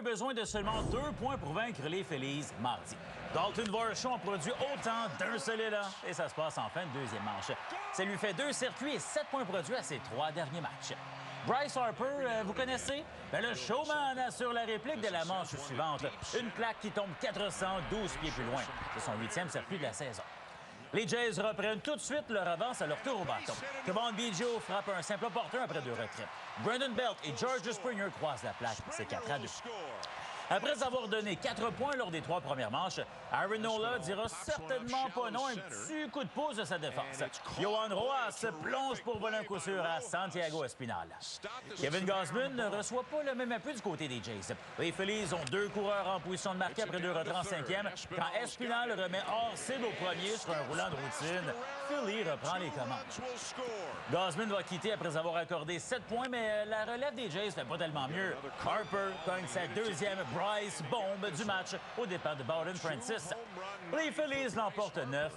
eu besoin de seulement 2 points pour vaincre les Phillies mardi. Dalton Varsho en produit autant d'un seul élan et ça se passe en fin de deuxième manche. Ça lui fait 2 circuits et 7 points produits à ses 3 derniers matchs. Bryce Harper, vous connaissez? Ben, le showman assure la réplique de la manche suivante. Une plaque qui tombe 412 pieds plus loin. C'est son 8e circuit de la saison. Les Jays reprennent tout de suite leur avance à leur tour au bâton. Kevin Biggio frappe un simple opportun après 2 retraits. Brandon Belt et George Springer croisent la plaque. C'est 4-2. Après avoir donné 4 points lors des 3 premières manches, Aaron Nola dira certainement pas non un petit coup de pouce de sa défense. Johan Rojas plonge pour voler un coup sûr à Santiago Espinal. Kevin Gausman ne reçoit pas le même appui du côté des Jays. Les Phillies ont 2 coureurs en position de marquer après 2 retraits en 5e, quand Espinal remet hors cible au premier sur un roulant de routine. Philly reprend les commandes. Gausman va quitter après avoir accordé 7 points, mais la relève des Jays fait pas tellement mieux. Harper gagne sa 2e Bryce bombe du match au départ de Bowden Francis. Les Phillies l'emportent 9-4.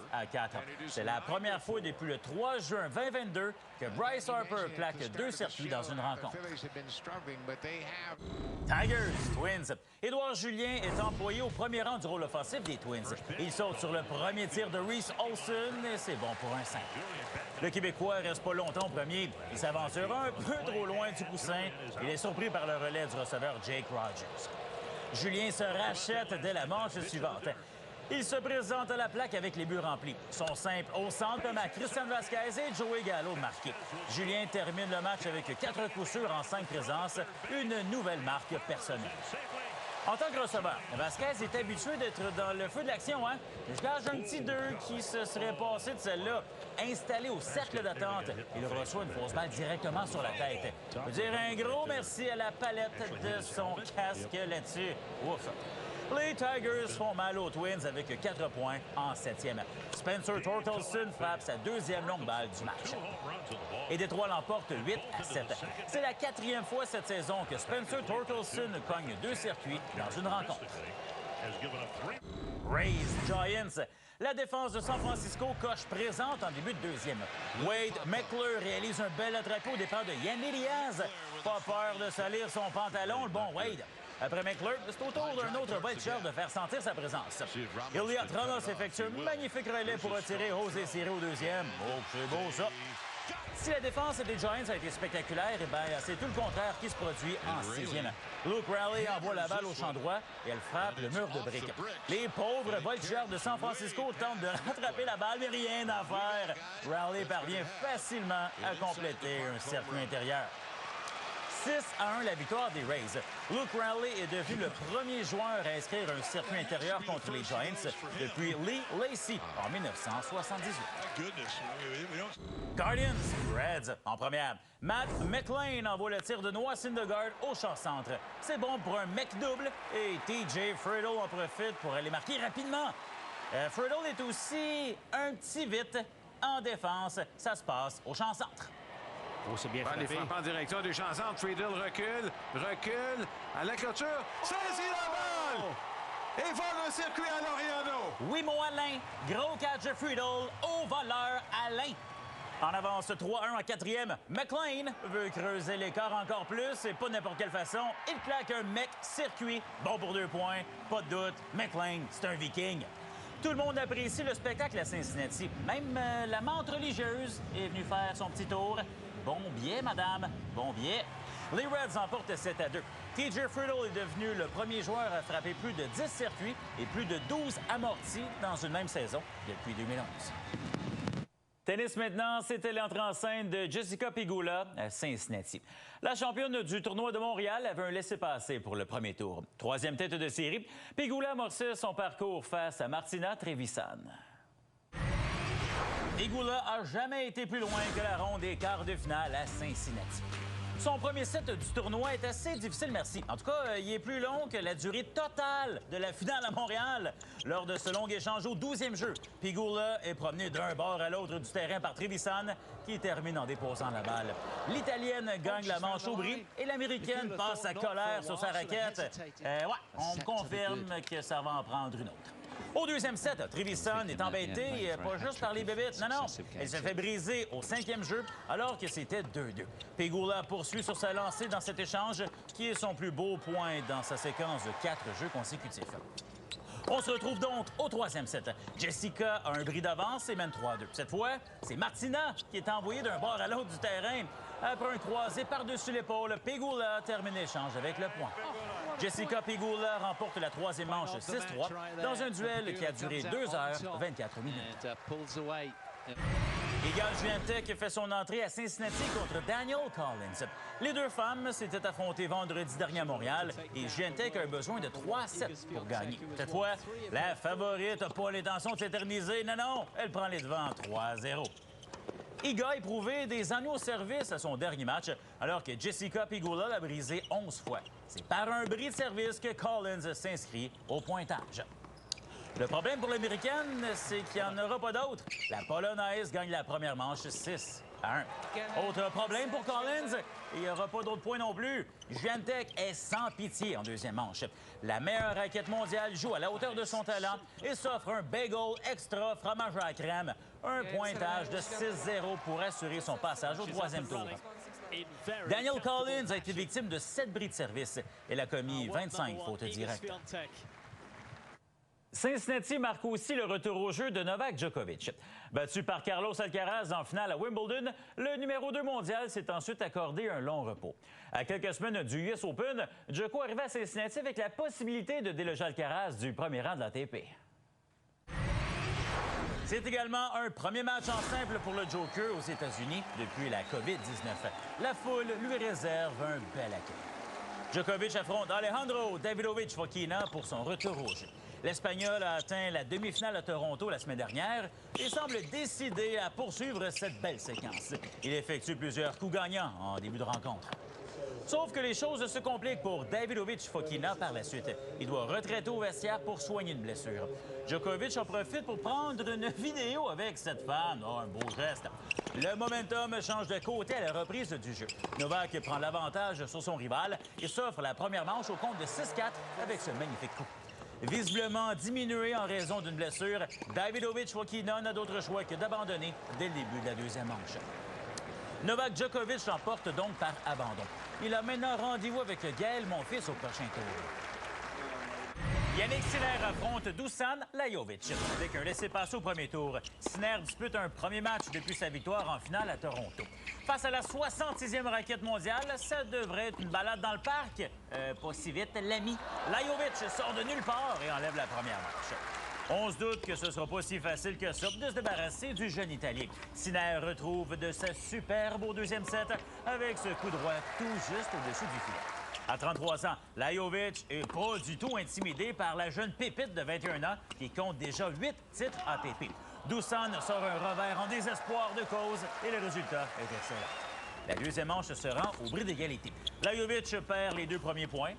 C'est la première fois depuis le 3 juin 2022 que Bryce Harper plaque 2 circuits dans une rencontre. Tigers, Twins. Édouard Julien est employé au premier rang du rôle offensif des Twins. Il saute sur le premier tir de Reese Olson et c'est bon pour un 5. Le Québécois reste pas longtemps au premier. Il s'aventure un peu trop loin du coussin. Il est surpris par le relais du receveur Jake Rogers. Julien se rachète dès la manche suivante. Il se présente à la plaque avec les buts remplis. Son simple au centre permet à Christian Vasquez et Joey Gallo de marquer. Julien termine le match avec 4 coups sûrs en 5 présences, une nouvelle marque personnelle. En tant que receveur, Vasquez est habitué d'être dans le feu de l'action, hein? Je gage un petit 2 qui se serait passé de celle-là. Installé au cercle d'attente, il reçoit une fausse balle directement sur la tête. Je veux dire un gros merci à la palette de son casque là-dessus. Ouf! Les Tigers font mal aux Twins avec 4 points en 7e. Spencer Torkelson frappe sa 2e longue balle du match. Et Détroit l'emporte 8-7. C'est la 4e fois cette saison que Spencer Torkelson cogne 2 circuits dans une rencontre. Rays, Giants. La défense de San Francisco coche présente en début de deuxième. Wade McClure réalise un bel attrapé au départ de Yanni Diaz. Pas peur de salir son pantalon, le bon Wade. Après McClure, c'est au tour d'un autre voltigeur de faire sentir sa présence. Elliot Ramos effectue un magnifique relais pour retirer José Siri au deuxième. Oh, c'est beau ça! Si la défense des Giants a été spectaculaire, eh bien, c'est tout le contraire qui se produit en 6e. Luke Raleigh envoie la balle au champ droit et elle frappe le mur de briques. Les pauvres voltigeurs de San Francisco tentent de rattraper la balle, mais rien à faire. Raleigh parvient facilement à compléter un circuit intérieur. 6-1, la victoire des Rays. Luke Raleigh est devenu le premier joueur à inscrire un circuit intérieur contre les Giants depuis Lee Lacy en 1978. Guardians, Reds en première. Matt McLean envoie le tir de Noah Syndergaard au champ-centre. C'est bon pour un mec double et TJ Friedel en profite pour aller marquer rapidement. Friedel est aussi un petit vite en défense. Ça se passe au champ-centre. Oh, c'est bien frappé. Les frappants en direction du champ-centre. Friedel recule à la clôture. Saisit la balle! Et vole le circuit à Laureano. Oui, mon Alain. Gros catch de Friedel au voleur Alain. En avance 3-1 en 4e. McLean veut creuser l'écart encore plus et pas de n'importe quelle façon. Il claque un mec circuit. Bon pour 2 points. Pas de doute. McLean, c'est un viking. Tout le monde apprécie le spectacle à Cincinnati. Même la menthe religieuse est venue faire son petit tour. Bon biais, madame. Bon biais. Les Reds emportent 7-2. TJ Friedel est devenu le premier joueur à frapper plus de 10 circuits et plus de 12 amortis dans une même saison depuis 2011. Tennis maintenant, c'était l'entrée en scène de Jessica Pegula à Cincinnati. La championne du tournoi de Montréal avait un laissez-passer pour le premier tour. 3e tête de série, Pegula amorçait son parcours face à Martina Trevisan. Pegula a jamais été plus loin que la ronde des quarts de finale à Cincinnati. Son premier set du tournoi est assez difficile, merci. En tout cas, il est plus long que la durée totale de la finale à Montréal. Lors de ce long échange au 12e jeu, Pegula est promené d'un bord à l'autre du terrain par Trevisan, qui termine en déposant la balle. L'Italienne gagne la manche au bris et l'Américaine passe sa colère sur sa raquette. Ouais, on me confirme que ça va en prendre une autre. Au deuxième set, Trevisan est embêté, pas juste par les bébites, non. Elle se fait briser au 5e jeu, alors que c'était 2-2. Pegula poursuit sur sa lancée dans cet échange, qui est son plus beau point dans sa séquence de 4 jeux consécutifs. On se retrouve donc au 3e set. Jessica a un bris d'avance et mène 3-2. Cette fois, c'est Martina qui est envoyée d'un bord à l'autre du terrain. Après un croisé par-dessus l'épaule, Pegula termine l'échange avec le point. Jessica Pegula remporte la 3e manche 6-3 dans un duel qui a duré 2 heures 24 minutes. Iga Swiatek fait son entrée à Cincinnati contre Danielle Collins. Les deux femmes s'étaient affrontées vendredi dernier à Montréal et Swiatek a besoin de 3 sets pour gagner. Cette fois, la favorite n'a pas l'intention de s'éterniser. Non, elle prend les devants 3-0. Iga a éprouvé des ennuis au service à son dernier match, alors que Jessica Pegula l'a brisé 11 fois. C'est par un bris de service que Collins s'inscrit au pointage. Le problème pour l'Américaine, c'est qu'il n'y en aura pas d'autres. La Polonaise gagne la première manche 6-1. Autre problème pour Collins, il n'y aura pas d'autres points non plus. Swiatek est sans pitié en deuxième manche. La meilleure raquette mondiale joue à la hauteur de son talent et s'offre un bagel extra fromage à la crème. Un pointage de 6-0 pour assurer son passage au 3e tour. Danielle Collins a été victime de 7 bris de service. Elle a commis 25 fautes directes. Cincinnati marque aussi le retour au jeu de Novak Djokovic. Battu par Carlos Alcaraz en finale à Wimbledon, le numéro 2 mondial s'est ensuite accordé un long repos. À quelques semaines du US Open, Djoko arrivait à Cincinnati avec la possibilité de déloger Alcaraz du premier rang de l'ATP. C'est également un premier match en simple pour le Joker aux États-Unis depuis la COVID-19. La foule lui réserve un bel accueil. Djokovic affronte Alejandro Davidovich Fokina pour son retour au jeu. L'Espagnol a atteint la demi-finale à Toronto la semaine dernière et semble décidé à poursuivre cette belle séquence. Il effectue plusieurs coups gagnants en début de rencontre. Sauf que les choses se compliquent pour Davidovich Fokina par la suite. Il doit retraiter au vestiaire pour soigner une blessure. Djokovic en profite pour prendre une vidéo avec cette femme. Oh, un beau geste. Le momentum change de côté à la reprise du jeu. Novak prend l'avantage sur son rival et s'offre la première manche au compte de 6-4 avec ce magnifique coup. Visiblement diminué en raison d'une blessure, Davidovich Fokina n'a d'autre choix que d'abandonner dès le début de la deuxième manche. Novak Djokovic l'emporte donc par abandon. Il a maintenant rendez-vous avec Gaël Monfils au prochain tour. Yannick Sinner affronte Dusan Lajovic avec un laissez-passer au premier tour. Sinner dispute un premier match depuis sa victoire en finale à Toronto. Face à la 66e raquette mondiale, ça devrait être une balade dans le parc. Pas si vite, l'ami. Lajovic sort de nulle part et enlève la première marche. On se doute que ce sera pas si facile que ça de se débarrasser du jeune Italien. Sinner retrouve de sa superbe au deuxième set avec ce coup droit tout juste au-dessus du filet. À 33 ans, Lajovic est pas du tout intimidé par la jeune pépite de 21 ans qui compte déjà 8 titres ATP. Dusan sort un revers en désespoir de cause et le résultat est excellent. La deuxième manche se rend au bris d'égalité. Lajovic perd les 2 premiers points,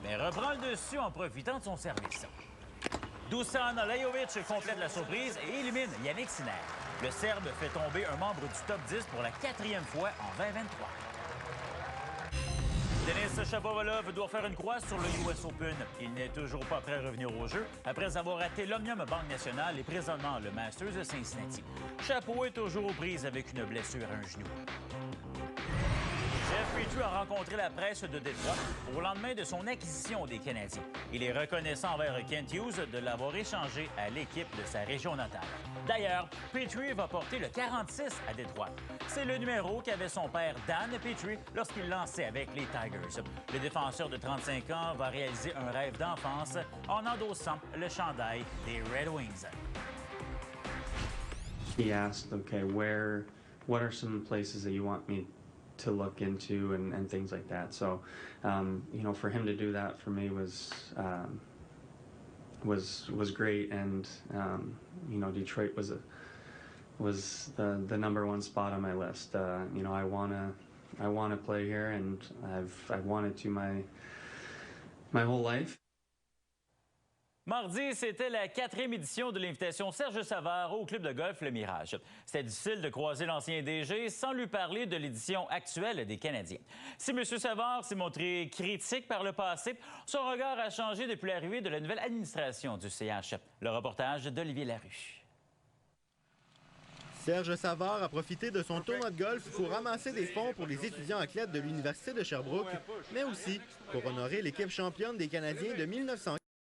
mais reprend le dessus en profitant de son service. Dusan Lajovic complète la surprise et élimine Yannick Sinner. Le Serbe fait tomber un membre du top 10 pour la 4e fois en 2023. Denis Shapovalov doit faire une croix sur le US Open. Il n'est toujours pas prêt à revenir au jeu après avoir raté l'Omnium Banque Nationale et présentement le Masters de Cincinnati. Chapeau est toujours aux prises avec une blessure à un genou. Jeff Petrie a rencontré la presse de Détroit au lendemain de son acquisition des Canadiens. Il est reconnaissant envers Kent Hughes de l'avoir échangé à l'équipe de sa région natale. D'ailleurs, Petrie va porter le 46 à Détroit. C'est le numéro qu'avait son père Dan Petrie lorsqu'il lançait avec les Tigers. Le défenseur de 35 ans va réaliser un rêve d'enfance en endossant le chandail des Red Wings. He asked, okay, what are some places that you want me to look into and things like that. So, you know, for him to do that for me was great, and you know, Detroit was the number 1 spot on my list. You know, I wanna play here, and I've wanted to my whole life. Mardi, c'était la 4e édition de l'invitation Serge Savard au club de golf Le Mirage. C'était difficile de croiser l'ancien DG sans lui parler de l'édition actuelle des Canadiens. Si M. Savard s'est montré critique par le passé, son regard a changé depuis l'arrivée de la nouvelle administration du CH. Le reportage d'Olivier Larue. Serge Savard a profité de son tournoi de golf pour ramasser des fonds pour les étudiants athlètes de l'Université de Sherbrooke, mais aussi pour honorer l'équipe championne des Canadiens de 1900.